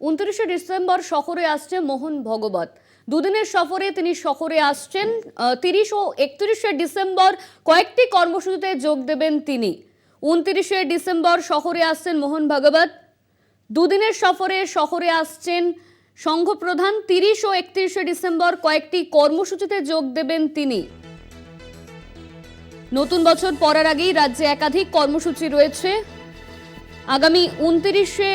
29শে December শহরে আসছে মোহন ভগবত। দুদিনের সফরে তিনি শহরে আসছেন। 30 ও 31শে ডিসেম্বর কয়েকটি কর্মসূচিতে যোগ দেবেন তিনি। 29শে ডিসেম্বর শহরে আসছেন মোহন ভগবত। দুদিনের সফরে শহরে আসছেন সংঘপ্রধান। 30 ও 31শে ডিসেম্বর কয়েকটি কর্মসূচিতে যোগ দেবেন তিনি। নতুন বছর পড়ার আগেই রাজ্যে একাধিক কর্মসূচি রয়েছে। আগামী 29শে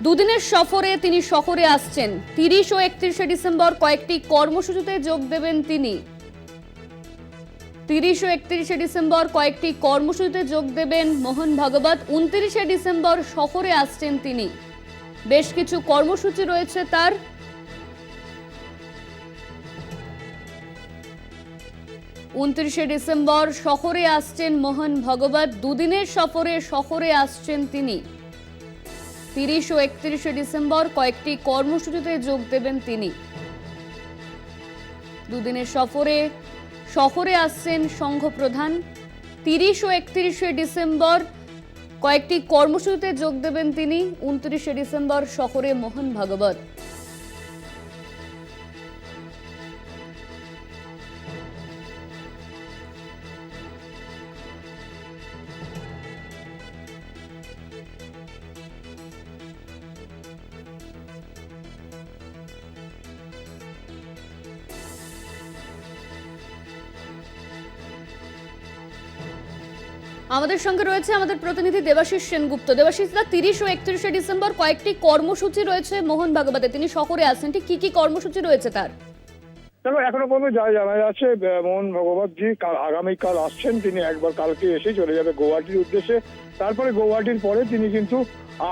দুদিনের সফরে তিনি শহরে আসছেন। 30 ও 31শে ডিসেম্বর কয়েকটি কর্মসূচিতে যোগ দেবেন তিনি। 30 ও 31শে ডিসেম্বর কয়েকটি কর্মসূচিতে যোগ দেবেন মোহন ভগবত। 29শে ডিসেম্বর শহরে আসছেন তিনি। বেশ কিছু কর্মসূচি রয়েছে তার। 29শে ডিসেম্বর শহরে আসছেন মোহন ভগবত। দুদিনের সফরে শহরে আসছেন তিনি। 30 ও 31শে ডিসেম্বর কয়েকটি কর্মসূচিতে যোগ দেবেন তিনি। দুদিনের সফরে শহরে আসছেন সংঘপ্রধান। 30 ও 31শে ডিসেম্বর কয়েকটি কর্মসূচিতে যোগ দেবেন তিনি। 29শে ডিসেম্বর শহরে মোহন ভগবত। আমাদের সঙ্গে রয়েছে আমাদের প্রতিনিধি দেবাশিস সেনগুপ্ত। দেবাশিস দা, 30 ও 31শে ডিসেম্বর কয়েকটি কর্মসূচি রয়েছে মোহন ভগবতে, তিনি শহরে আসছেন, ঠিক কি কি কর্মসূচি রয়েছে তার? দেখো, এখনো পর্যন্ত যা জানা যাচ্ছে মোহন ভগবতজি আগামীকাল আসছেন। তিনি একবার কালকে এসে চলে যাবে গৌহাটির উদ্দেশ্যে। তারপরে গৌহাটির পরে তিনি কিন্তু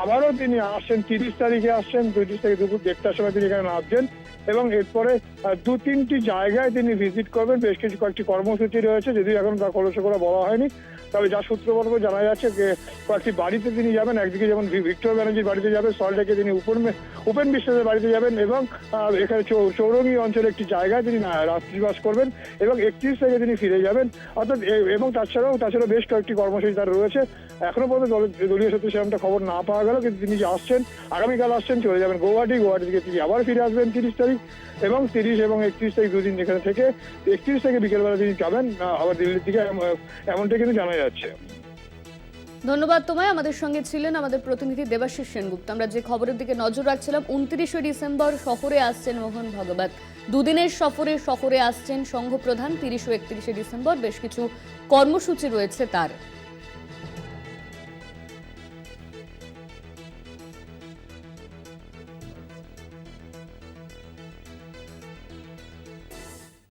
আবারও তিনি আসছেন, 30 তারিখে আসছেন। 30 তারিখে দুপুর 1টার সময় তিনি এখানে নামছেন এবং এরপরে 2-3টি জায়গায় তিনি ভিজিট করবেন। বেশ কিছু কয়েকটি কর্মসূচি রয়েছে, যদিও এখন খোলসা করে বলা হয়নি। তবে যা সূত্রবর্গ জানা যাচ্ছে যে কয়েকটি বাড়িতে তিনি যাবেন। একদিকে যেমন ভিক্টর ব্যানার্জির বাড়িতে যাবেন, সল্টলেকে তিনি উপেন বিশ্বাসের বাড়িতে যাবেন এবং এখানে চৌরঙ্গি অঞ্চলে একটি জায়গায় তিনি রাত্রিবাস করবেন এবং 31 তারিখে তিনি ফিরে যাবেন। অর্থাৎ এবং তাছাড়াও বেশ কয়েকটি কর্মসূচি তার রয়েছে। এখনো পর্যন্ত দলীয় সূত্রে সেরকমটা খবর না পাওয়া গেল, কিন্তু তিনি যে আসছেন, আগামীকাল আসছেন, চলে যাবেন গৌহাটি থেকে তিনি আবার ফিরে আসবেন 30 তারিখ এবং 30 এবং 31 তারিখ দুদিন এখানে থেকে 31 তারিখে বিকেলবেলা তিনি যাবেন আবার দিল্লির দিকে, এমনটাই কিন্তু জানা যাচ্ছে। ধন্যবাদ তোমায়। আমাদের সঙ্গে ছিলেন আমাদের প্রতিনিধি দেবাশিস সেনগুপ্ত। আমরা যে খবরের দিকে নজর রাখছিলাম, 29শে ডিসেম্বর শহরে আসছেন মোহন ভগবত। দুদিনের সফরে শহরে আসছেন সংঘপ্রধান। 30 ও 31শে ডিসেম্বর বেশ কিছু কর্মসূচি রয়েছে তার।